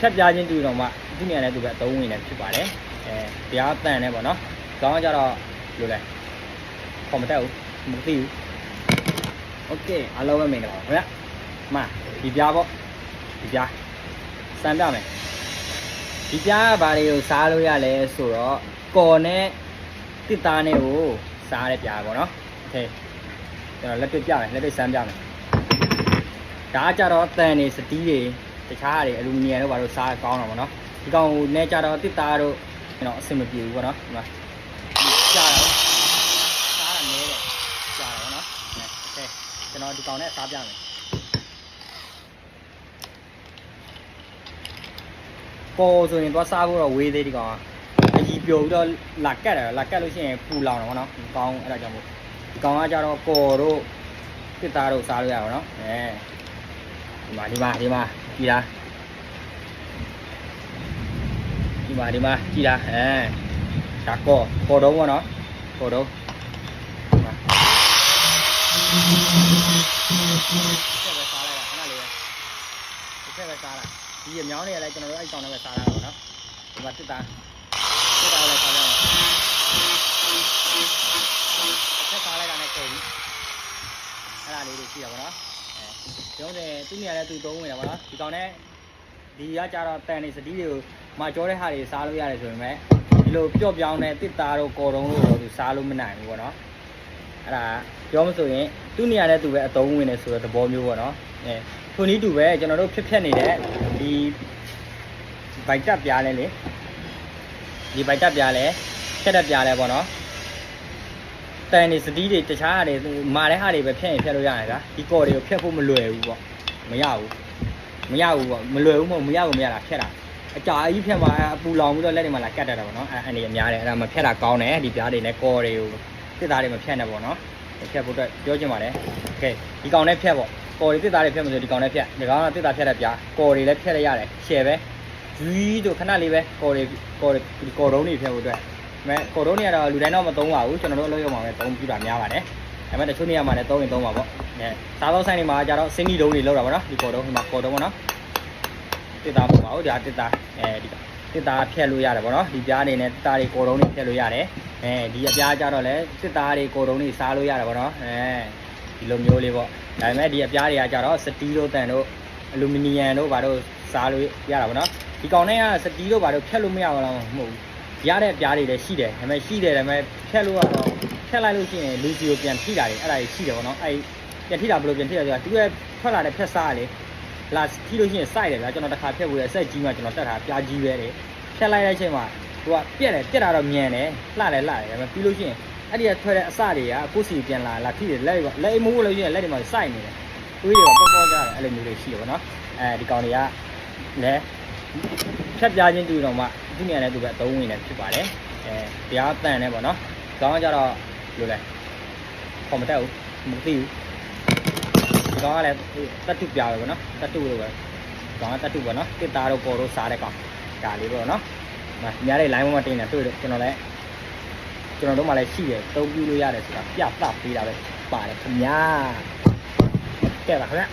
ဖြတ်ပြချင်းတူတော့မှသူ့နေရာနဲ့သူပဲအသုံးဝင်နေဖြစ်ပါတယ်တရားတန်နေပေါ့နော်ခေါင်းကကြတော့လိုလဲခေါ်မတက်ဘူးမသိဘူးโอเคအားလုံးပဲမင်္ဂလာပါခင်ဗျာမဒီပြားပေါ့ဒီပြားစမ်းပြမယ်ဒီပြားကဘာတွေကိုစားလို့ရလဲဆိုတော့ကော်နဲ့တစ်သားနဲ့ကိုစားတဲ့ပြားပေါ့နော်โอเคကျွန်တော်လက်တွေ့ပြမယ်လက်တွေ့စမ်းပြမယ်ဒါကြတော့တန်နေစတီးတွေတခြားတွေအလူမီနီယံတို့ဘာလို့စားကောင်းတာပေါ့နော်ဒီကောင်ကိုနဲ့ကြတော့တစ်သားတို့ကျွန်တော်အဆင်မပြေဘူးပေါ့နော်ဒီမှာကြားတော့စားရနေတယ်ကြားတော့နော်โอเคကျွန်တော်ဒီကောင်နဲ့စားပြမယ်ပေါ်ဆိုရင်တော့စားဖို့တော့ဝေးသေးဒီကောင်ကအကြီးပြိုပြီးတော့လာကတ်တယ်လာကတ်လို့ရှိရင်ပူလောင်တယ်ပေါ့နော်ဒီကောင်အဲ့ဒါကြောင့်မို့ဒီကောင်ကကြတော့ပေါ်တို့တစ်သားတို့စားလို့ရပါတော့ဒီမှာကြည်လားဒီမှာကြည်လားဒါကောတော့ပေါ့နော်ကောတော့ဆက်ပဲစားလိုက်တာခဏလေးပဲဆက်ပဲစားလိုက်ဒီအမြောင်းတွေကလည်းကျွန်တော်တို့အဲ့ကောင်နဲ့ပဲစားရတာပေါ့နော်ဒီမှာတစ်သားလည်းစားလိုက်ဆက်စားလိုက်တာနဲ့ကုန်ပြီအဲ့ဒါလေးတွေရှိတာပေါ့နော်ရုံးတယ်သူ့နေရာနဲ့သူသုံးဝင်တာပေါ့နော်ဒီကောင်နဲ့ဒီကကြတော့တန်နေစတီးတွေကိုမာကြောတဲ့ဟာတွေစားလို့ရတယ်ဆိုပေမဲ့ဒီလိုပျော့ပြောင်းတဲ့တစ်သားတို့ကော်တုံးတို့တော့သူစားလို့မနိုင်ဘူးပေါ့နော်အဲ့ဒါပြောမဆိုရင်သူ့နေရာနဲ့သူပဲအသုံးဝင်နေဆိုတဲ့သဘောမျိုးပေါ့နော်ထိုနည်းတူပဲကျွန်တော်တို့ဖြတ်နေတဲ့ဒီဗိုက်တက်ပြားလဲလေဒီဗိုက်တက်ပြားလဲဖြတ်တက်ပြားလဲပေါ့နော်တန်နေစတီးတွေတခြားဟာတွေမာတဲ့ဟာတွေပဲဖြတ်ရင်ဖြတ်လို့ရတယ်ဗျာဒီကော်တွေကိုဖြတ်ဖို့မလွယ်ဘူးပေါ့မရဘူးပေါ့မလွယ်ဘူးမဟုတ်မရတာဖြတ်တာအကြာကြီးဖြတ်မှာအပူလောင်ပြီးတော့လက်တွေမှာလာကတ်တတ်တာပေါ့နော်အဲ့အနေအများတယ်အဲ့ဒါမဖြတ်တာကောင်းတယ်ဒီပြားတွေနဲ့ကော်တွေကိုတစ်သားတွေမဖြတ်နဲ့ပေါ့နော်ဖြတ်ဖို့အတွက်ပြောချင်ပါတယ်โอเคဒီကောင်နဲ့ဖြတ်ပေါ့ကော်တွေတစ်သားတွေဖြတ်မလို့ဒီကောင်နဲ့ဖြတ်ဒီကောင်ကတစ်သားဖြတ်တဲ့ပြားကော်တွေလည်းဖြတ်ရရတယ်ရှယ်ပဲဂျီးတို့ခဏလေးပဲကော်တုံးတွေဖြတ်ဖို့အတွက်ကော်တုံးတွေကတော့လူတိုင်းတော့မသုံးပါဘူးကျွန်တော်တို့အလုပ်ရုံမှာပဲသုံးပြတာများပါတယ်ဒါပေမဲ့တချို့နေရာမှာလည်းသုံးရင်သုံးပါပေါ့စားသောက်ဆိုင်တွေမှာကျတော့စင်းဒီတုံးတွေလောက်တာပေါ့နော်ဒီကော်တုံးဒီမှာကော်တုံးပေါ့နော်တစ်သားပေါ့ပါဦးဒါတစ်သားဒီတစ်သားဖြတ်လို့ရတယ်ပေါ့နော်ဒီပြားနေနဲ့တစ်သားတွေကော်တုံးတွေဖြတ်လို့ရတယ်ဒီအပြားကြတော့လည်းတစ်သားတွေကော်တုံးတွေစားလို့ရတယ်ပေါ့နော်ဒီလိုမျိုးလေးပေါ့ဒါပေမဲ့ဒီအပြားတွေကကြတော့စတီးတို့တန်တို့အလူမီနီယံတို့ဘာတို့စားလို့ရတာပေါ့နော်ဒီကောင်နဲ့ကစတီးတို့ဘာတို့ဖြတ်လို့မရဘူးလားမဟုတ်ဘူးရတဲ့အပြားတွေလည်းရှိတယ်ဒါပေမဲ့ဖြတ်လို့ကတော့ဖြတ်လိုက်လို့ရှိရင်လူစီကိုပြန်ထိတာတွေအဲ့ဒါတွေရှိတယ်ပေါ့နော်အဲ့ပြန်ထိတာဘယ်လိုပြန်ထိတာဆိုတာသူရဲ့ထွက်လာတဲ့ဖြတ်စားလေလာထိလို့ရှိရင်စိုက်တယ်ဗျာကျွန်တော်တစ်ခါဖြတ်ဖို့ရဆက်ကြီးမှကျွန်တော်တက်တာပြားကြီးပဲလေဖြတ်လိုက်တဲ့အချိန်မှာသူကပြက်တာတော့မြန်တယ်လှတယ်ဒါပေမဲ့ပြီးလို့ရှိရင်အဲ့ဒီကထွက်တဲ့အစတွေကကိုယ်စီပြန်လာထိတယ်လက်အိမ်မိုးလို့ရှိရင်လက်တွေမှာစိုက်နေတယ်တွေးတွေကပေါ့ကြတယ်အဲ့လိုမျိုးတွေရှိတယ်ပေါ့နော်ဒီကောင်တွေကလည်းဖြတ်ပြားချင်းတူတော့မှသူ့နေရာနဲ့သူပဲအသုံးဝင်နေဖြစ်ပါတယ်တရားတန်နေပေါ့နော်ခေါင်းကကြတော့လိုလဲခေါ်မတက်ဘူးမသိဘူးဒီကောင်ကလည်းတတ်တူပြားပဲပေါ့နော်တတ်တူလိုပဲကောင်ကတတ်တူပေါ့နော်တစ်သားတို့ပေါ်တို့စားတဲ့ကောင်ဒါလေးပေါ့နော်ညာတဲ့ line ပေါ်မှာတင်နေတွေ့တယ်ကျွန်တော်တို့မှလည်းရှိတယ်သုံးပြလို့ရတယ်ဆိုတာပြသပေးတာပဲပါတယ်ခင်ဗျာကဲပါခင်ဗျ